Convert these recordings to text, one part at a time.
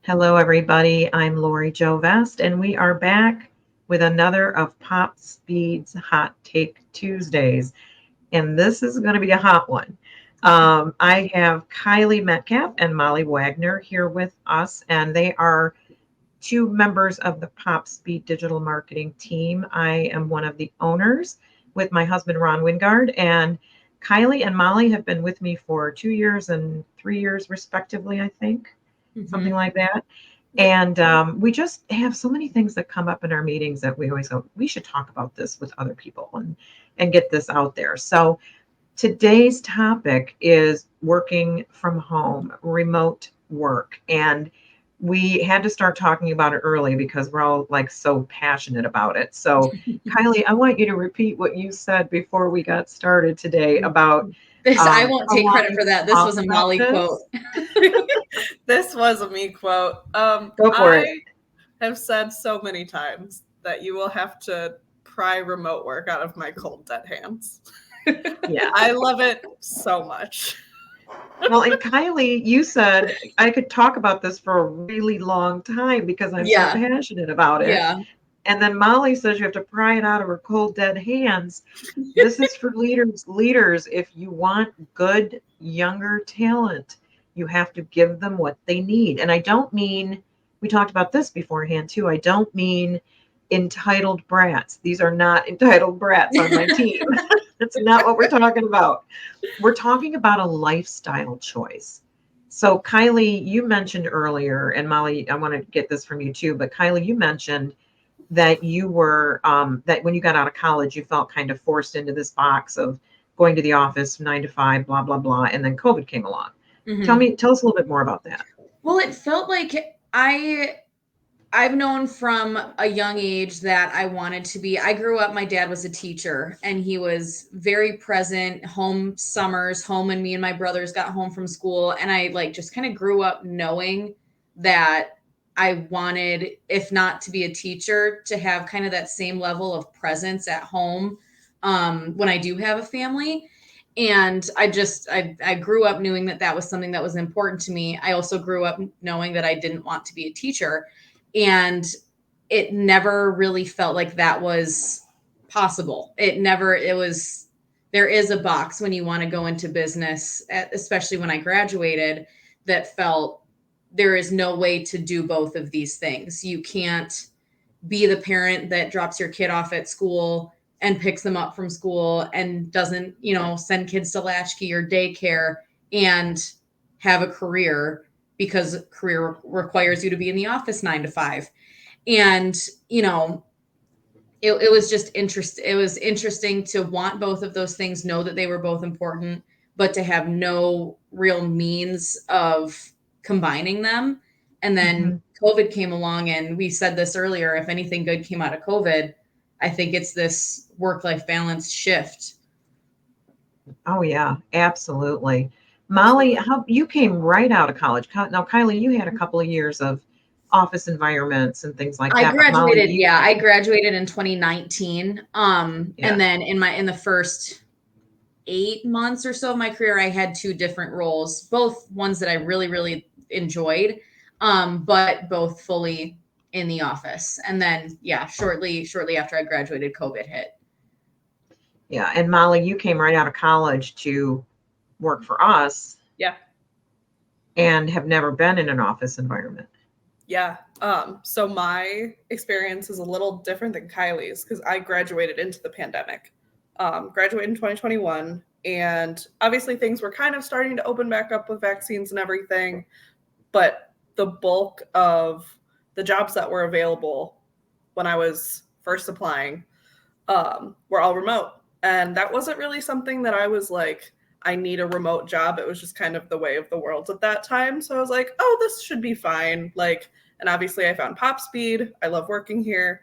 Hello, everybody. I'm Lori Jo Vest, and we are back with another of PopSpeed's Hot Take Tuesdays. And this is going to be a hot one. I have Kylie Metcalf and Molly Wagner here with us, and they are two members of the PopSpeed digital marketing team. I am one of the owners with my husband, Ron Wingard, and Kylie and Molly have been with me for 2 years and 3 years, respectively, I think, something like that. And we just have so many things that come up in our meetings that we always go, we should talk about this with other people and get this out there. So today's topic is working from home, remote work. And we had to start talking about it early because we're all like so passionate about it. So, Kylie, I want you to repeat what you said before we got started today about I won't take credit for that. This was a Molly quote. This was a me quote. Go for it. I have said so many times that you will have to pry remote work out of my cold, dead hands. Yeah. I love it so much. Well, and Kylie, you said I could talk about this for a really long time because I'm so passionate about it. Yeah. And then Molly says you have to pry it out of her cold, dead hands. This is for leaders. If you want good, younger talent, you have to give them what they need. And I don't mean, we talked about this beforehand too, I don't mean entitled brats. These are not entitled brats on my team. That's not what we're talking about. We're talking about a lifestyle choice. So Kylie, you mentioned earlier, and Molly, I want to get this from you too, but Kylie, you mentioned that you were, that when you got out of college, you felt kind of forced into this box of going to the office 9 to 5, blah, blah, blah. And then COVID came along. Mm-hmm. Tell us a little bit more about that. Well, it felt like I've known from a young age that I wanted to be. I grew up, my dad was a teacher and he was very present, home summers, home when me and my brothers got home from school. And I like just kind of grew up knowing that I wanted, if not to be a teacher, to have kind of that same level of presence at home when I do have a family. And I grew up knowing that that was something that was important to me. I also grew up knowing that I didn't want to be a teacher. And it never really felt like that was possible. There is a box when you want to go into business, especially when I graduated, that felt there is no way to do both of these things. You can't be the parent that drops your kid off at school and picks them up from school and doesn't, send kids to latchkey or daycare and have a career, because career requires you to be in the office 9 to 5. And, it was just it was interesting to want both of those things, know that they were both important, but to have no real means of combining them. And then COVID came along, and we said this earlier, if anything good came out of COVID, I think it's this work-life balance shift. Oh yeah, absolutely. Molly, how you came right out of college. Now, Kylie, you had a couple of years of office environments and things like that. I graduated, Molly, I graduated in 2019. And then in the first 8 months or so of my career, I had two different roles, both ones that I really, really enjoyed, but both fully in the office. And then, shortly after I graduated, COVID hit. Yeah. And Molly, you came right out of college to work for us. Yeah. And have never been in an office environment. Yeah. So my experience is a little different than Kylie's because I graduated into the pandemic. Graduated in 2021. And obviously things were kind of starting to open back up with vaccines and everything. But the bulk of the jobs that were available when I was first applying were all remote. And that wasn't really something that I was like, I need a remote job. It was just kind of the way of the world at that time. So I was like, oh, this should be fine. And obviously I found PopSpeed. I love working here.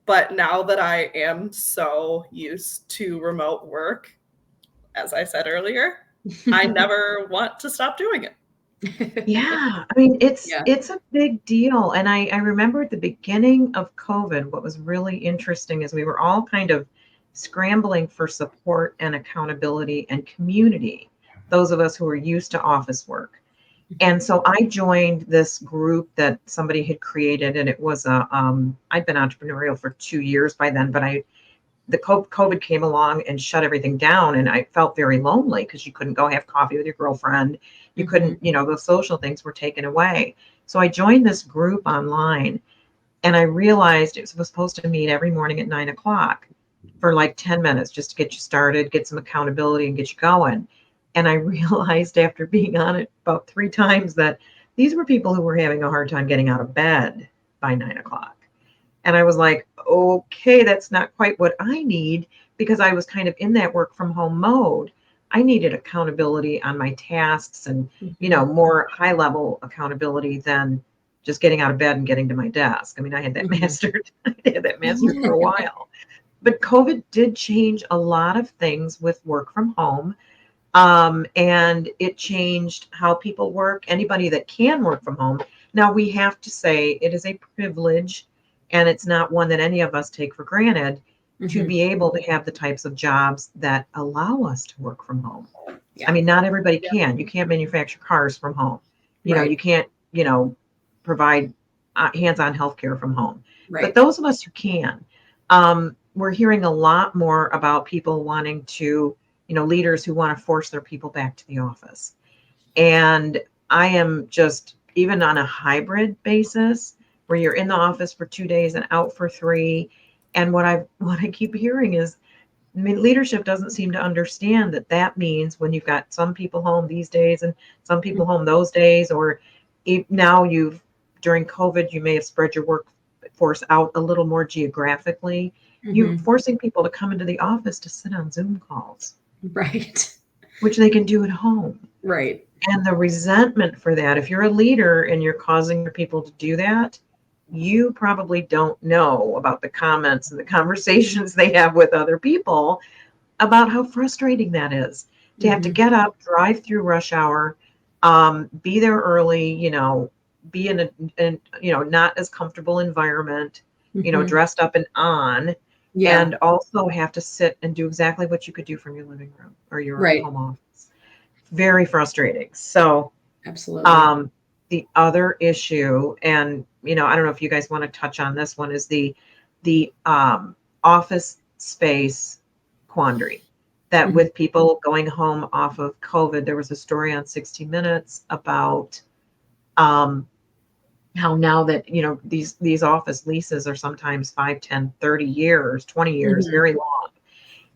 But now that I am so used to remote work, as I said earlier, I never want to stop doing it. Yeah. I mean, it's a big deal. And I remember at the beginning of COVID, what was really interesting is we were all kind of scrambling for support and accountability and community, those of us who are used to office work. And so I joined this group that somebody had created, and it was I'd been entrepreneurial for 2 years by then, but the COVID came along and shut everything down, and I felt very lonely because you couldn't go have coffee with your girlfriend. You couldn't, the social things were taken away. So I joined this group online, and I realized it was supposed to meet every morning at 9 o'clock for like 10 minutes just to get you started, get some accountability, and get you going. And I realized after being on it about 3 times that these were people who were having a hard time getting out of bed by 9 o'clock. And I was like, okay, that's not quite what I need, because I was kind of in that work from home mode. I needed accountability on my tasks and, more high level accountability than just getting out of bed and getting to my desk. I mean, I had that mastered. I had that mastered for a while. But COVID did change a lot of things with work from home. And it changed how people work. Anybody that can work from home. Now, we have to say it is a privilege, and it's not one that any of us take for granted, to be able to have the types of jobs that allow us to work from home. Yeah. I mean, not everybody can. You can't manufacture cars from home. You can't, provide hands-on healthcare from home. But those of us who can, we're hearing a lot more about people wanting to, leaders who want to force their people back to the office. And I am just, even on a hybrid basis, where you're in the office for 2 days and out for 3. And what I keep hearing is, I mean, leadership doesn't seem to understand that means when you've got some people home these days and some people home those days, or now during COVID, you may have spread your workforce out a little more geographically. You're forcing people to come into the office to sit on Zoom calls. Right. Which they can do at home. Right. And the resentment for that, if you're a leader and you're causing your people to do that, you probably don't know about the comments and the conversations they have with other people about how frustrating that is to have to get up, drive through rush hour, be there early, be in a not as comfortable environment, dressed up and on, and also have to sit and do exactly what you could do from your living room or your home office. Very frustrating. So absolutely. the other issue, and I don't know if you guys want to touch on this one, is the office space quandary. That with people going home off of COVID, there was a story on 60 Minutes about how now that these office leases are sometimes 5, 10, 30 years, 20 years, very long.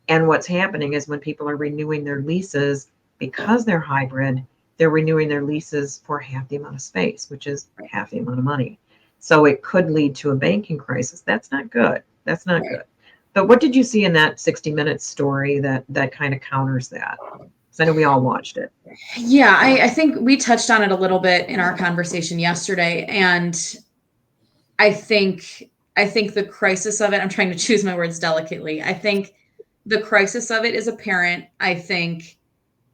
And what's happening is when people are renewing their leases, because they're hybrid, they're renewing their leases for half the amount of space, which is half the amount of money. So it could lead to a banking crisis. That's not good. That's not good. But what did you see in that 60 Minutes story that kind of counters that? Because I know we all watched it. Yeah, I think we touched on it a little bit in our conversation yesterday. And I think the crisis of it, I'm trying to choose my words delicately. I think the crisis of it is apparent. I think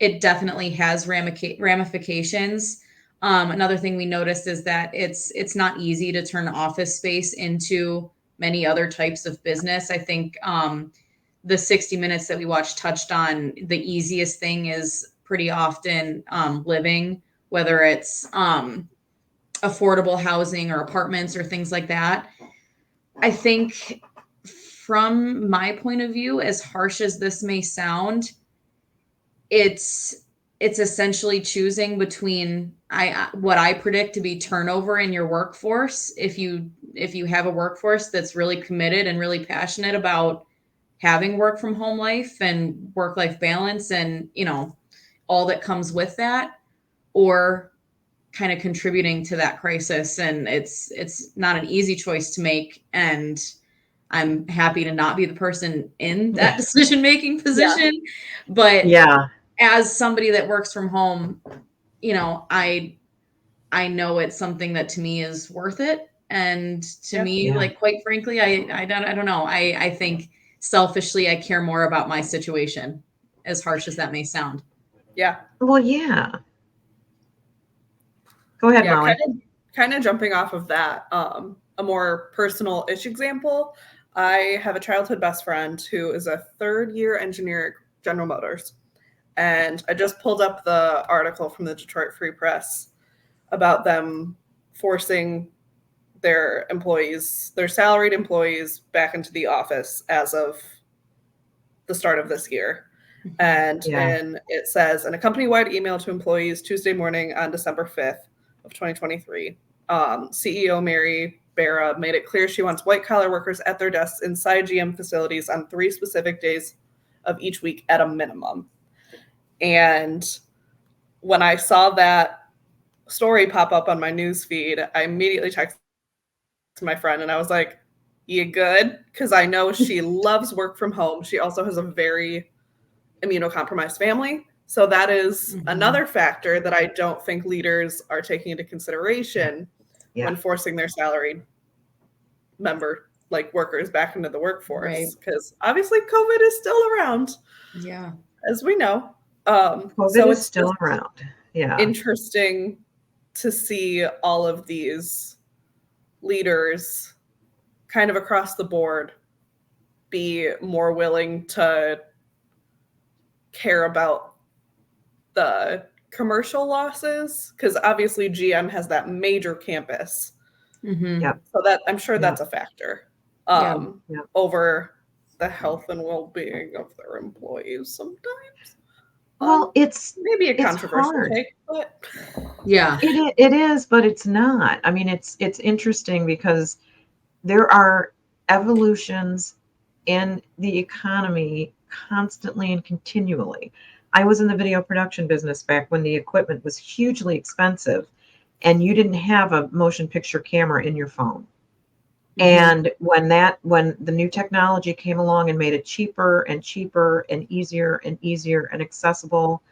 it definitely has ramifications. Another thing we noticed is that it's not easy to turn office space into many other types of business. I think the 60 Minutes that we watched touched on the easiest thing is pretty often living, whether it's affordable housing or apartments or things like that. I think from my point of view, as harsh as this may sound, it's essentially choosing between what I predict to be turnover in your workforce. If you have a workforce that's really committed and really passionate about having work from home life and work life balance and all that comes with that, or kind of contributing to that crisis. And it's not an easy choice to make, and I'm happy to not be the person in that decision making position. But as somebody that works from home, I know it's something that to me is worth it. And to me, like, quite frankly, I don't know. I think selfishly, I care more about my situation, as harsh as that may sound. Yeah. Well, yeah. Go ahead, Molly. Kind of jumping off of that, a more personal-ish example. I have a childhood best friend who is a third-year engineer at General Motors. And I just pulled up the article from the Detroit Free Press. about them forcing their employees, their salaried employees, back into the office as of the start of this year. And it says in a company-wide email to employees Tuesday morning on December 5th of 2023, CEO Mary Barra made it clear she wants white-collar workers at their desks inside GM facilities on 3 specific days of each week at a minimum. And when I saw that story pop up on my news feed, I immediately texted my friend and I was like, you good? Because I know she loves work from home. She also has a very immunocompromised family. So that is another factor that I don't think leaders are taking into consideration when forcing their salaried workers back into the workforce. Because obviously COVID is still around. Yeah. As we know. COVID so is it's still around. Yeah. Interesting to see all of these leaders kind of across the board be more willing to care about the commercial losses, because obviously GM has that major campus. So that I'm sure that's a factor over the health and well-being of their employees sometimes. Well, it's maybe a controversial hard. take, but it is, but it's not. I mean, it's interesting because there are evolutions in the economy constantly and continually. I was in the video production business back when the equipment was hugely expensive and you didn't have a motion picture camera in your phone. And when the new technology came along and made it cheaper and cheaper and easier and accessible,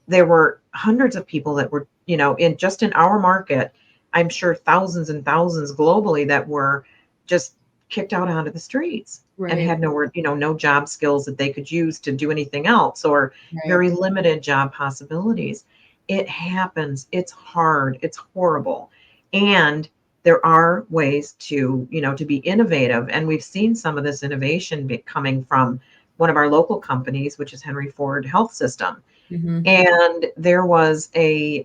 there were hundreds of people that were, in our market, I'm sure thousands and thousands globally that were just kicked out onto the streets and had nowhere, no job skills that they could use to do anything else, or very limited job possibilities. It happens. It's hard. It's horrible. And there are ways to, to be innovative. And we've seen some of this innovation coming from one of our local companies, which is Henry Ford Health System. And there was they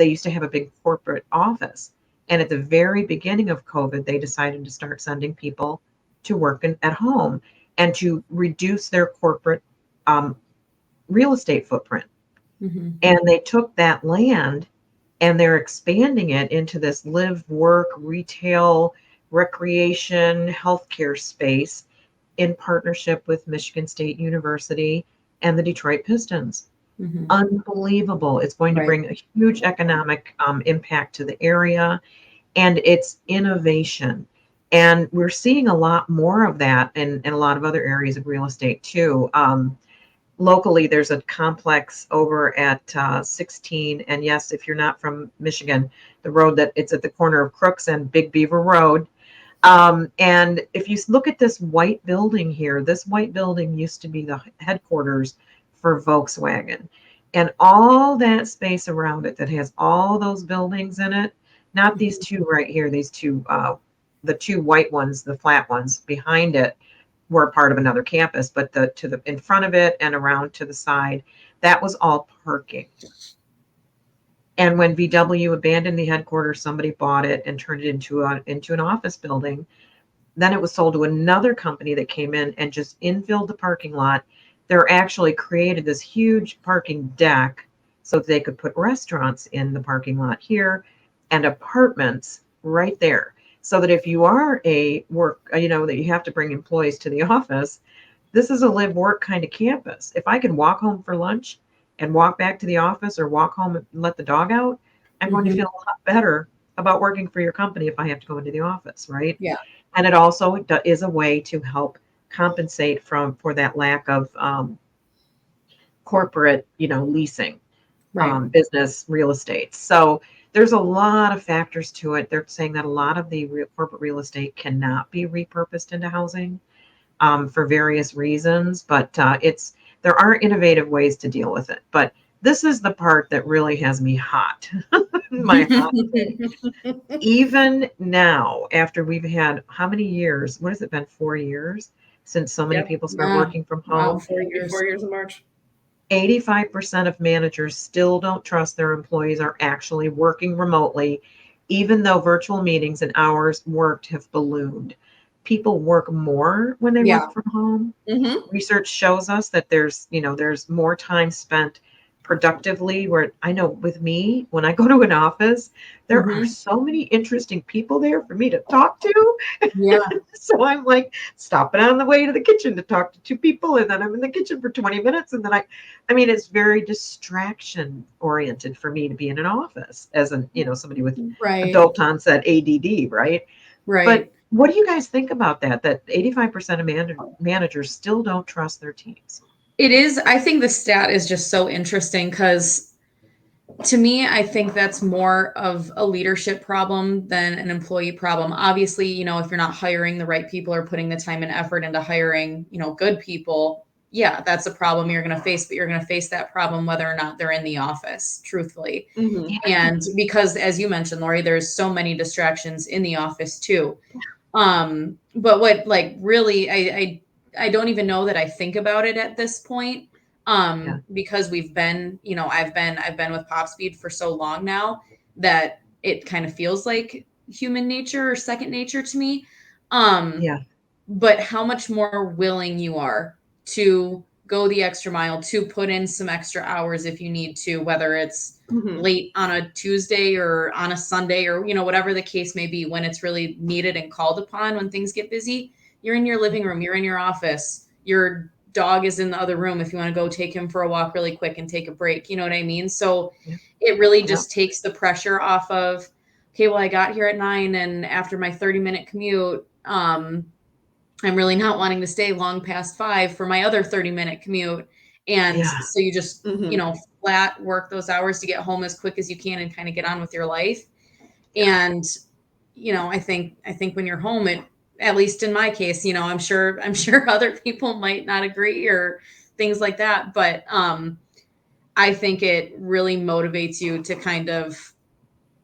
used to have a big corporate office. And at the very beginning of COVID, they decided to start sending people to work at home and to reduce their corporate real estate footprint. And they took that land and they're expanding it into this live, work, retail, recreation, healthcare space in partnership with Michigan State University and the Detroit Pistons. Unbelievable. It's going to bring a huge economic impact to the area, and it's innovation. And we're seeing a lot more of that in a lot of other areas of real estate too. Locally, there's a complex over at 16. And yes, if you're not from Michigan, the road that it's at the corner of Crooks and Big Beaver Road. And if you look at this white building here, this white building used to be the headquarters for Volkswagen. And all that space around it that has all those buildings in it, not these two right here, these two, the two white ones, the flat ones behind it, were part of another campus, but the in front of it and around to the side, that was all parking. And when VW abandoned the headquarters, somebody bought it and turned it into an office building. Then it was sold to another company that came in and just infilled the parking lot. They're actually created this huge parking deck so that they could put restaurants in the parking lot here and apartments right there. So that if you are a work, that you have to bring employees to the office, this is a live work kind of campus. If I can walk home for lunch and walk back to the office or walk home and let the dog out, I'm going to feel a lot better about working for your company if I have to go into the office, right? Yeah. And it also is a way to help compensate for that lack of corporate, leasing, business real estate. So there's a lot of factors to it. They're saying that a lot of the corporate real estate cannot be repurposed into housing for various reasons, but there are innovative ways to deal with it. But this is the part that really has me hot. My hot take. Even now, after we've had how many years? What has it been? 4 years since so many people start working from home. Wow, 4 years. 4 years in March. 85% of managers still don't trust their employees are actually working remotely, even though virtual meetings and hours worked have ballooned. People work more when they Yeah. work from home. Mm-hmm. Research shows us that there's more time spent productively. Where I know with me, when I go to an office, there are Mhm. so many interesting people there for me to talk to. Yeah. So I'm like stopping on the way to the kitchen to talk to two people, and then I'm in the kitchen for 20 minutes, and then I mean, it's very distraction oriented for me to be in an office as somebody with Right. adult onset ADD, right? But Right. what do you guys think about that? That 85% of managers still don't trust their teams. It is. I think the stat is just so interesting because to me, I think that's more of a leadership problem than an employee problem. Obviously, if you're not hiring the right people or putting the time and effort into hiring, good people, yeah, that's a problem you're going to face, but you're going to face that problem whether or not they're in the office, truthfully. Mm-hmm. And because, as you mentioned, Lori, there's so many distractions in the office too. But what like really I don't even know that I think about it at this point. Yeah. Because we've been, I've been with PopSpeed for so long now that it kind of feels like human nature or second nature to me. Um, Yeah. but how much more willing you are to go the extra mile, to put in some extra hours if you need to, whether it's Mm-hmm. late on a Tuesday or on a Sunday or whatever the case may be, when it's really needed and called upon, when things get busy. You're in your living room, you're in your office, your dog is in the other room if you want to go take him for a walk really quick and take a break, you know what I mean? So Yeah. it really Yeah. just takes the pressure off of, okay, well, I got here at 9 and after my 30-minute commute, I'm really not wanting to stay long past 5 for my other 30-minute commute. And Yeah. so you just, Mm-hmm. flat work those hours to get home as quick as you can and kind of get on with your life. Yeah. And, I think when you're home, at least in my case, I'm sure other people might not agree or things like that. But I think it really motivates you to kind of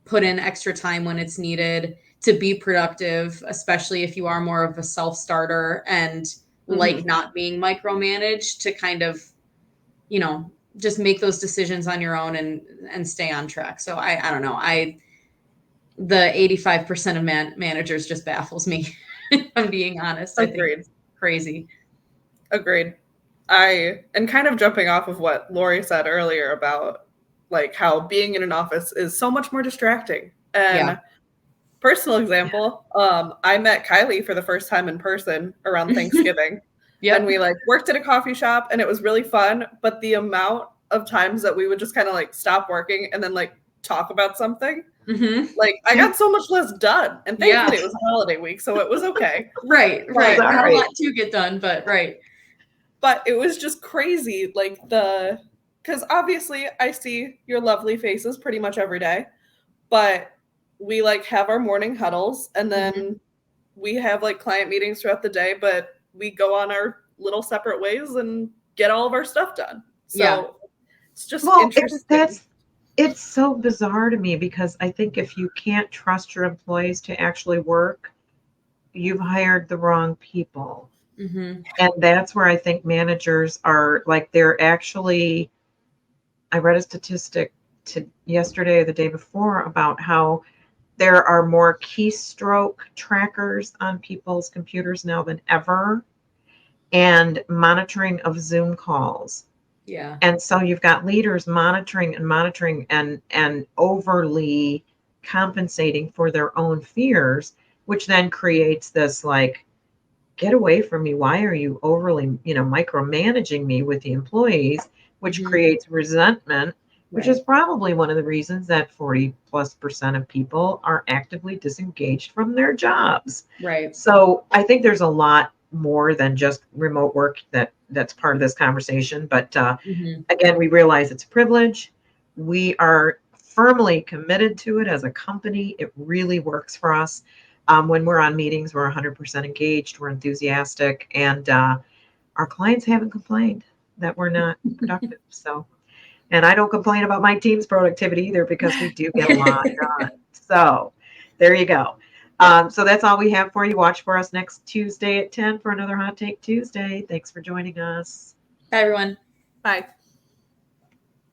put in extra time when it's needed to be productive, especially if you are more of a self-starter and like Mm-hmm. not being micromanaged, to kind of, just make those decisions on your own and stay on track. So I don't know. The 85% of managers just baffles me. If I'm being honest. I think Agreed. it's crazy. Agreed. And kind of jumping off of what Lori said earlier about like how being in an office is so much more distracting. Yeah. And personal example, I met Kylie for the first time in person around Thanksgiving. And Yep. we like worked at a coffee shop and it was really fun. But the amount of times that we would just kind of like stop working and then like talk about something, Hmm. like I Yeah. got so much less done. And Yeah. thankfully it was a holiday week, so it was okay. Right. Well, Right. all Not a right. lot to get done, but right. But it was just crazy, like because obviously I see your lovely faces pretty much every day, but we like have our morning huddles and then Mhm. we have like client meetings throughout the day, but we go on our little separate ways and get all of our stuff done. Yeah. So it's just Well, interesting. it's so bizarre to me because I think if you can't trust your employees to actually work, you've hired the wrong people. Hmm. And that's where I think managers are like they're actually I read a statistic to yesterday or the day before about how there are more keystroke trackers on people's computers now than ever and monitoring of Zoom calls. Yeah. And so you've got leaders monitoring and overly compensating for their own fears, which then creates this like, get away from me. Why are you overly, micromanaging me with the employees, which Hmm. creates resentment, which is Right. probably one of the reasons that 40+% of people are actively disengaged from their jobs. Right. So I think there's a lot more than just remote work that's part of this conversation. But Hmm. again, we realize it's a privilege. We are firmly committed to it as a company. It really works for us. When we're on meetings, we're 100% engaged, we're enthusiastic, and our clients haven't complained that we're not productive. So, and I don't complain about my team's productivity either because we do get a lot done. So, there you go. So that's all we have for you. Watch for us next Tuesday at 10 for another Hot Take Tuesday. Thanks for joining us. Bye, everyone. Bye.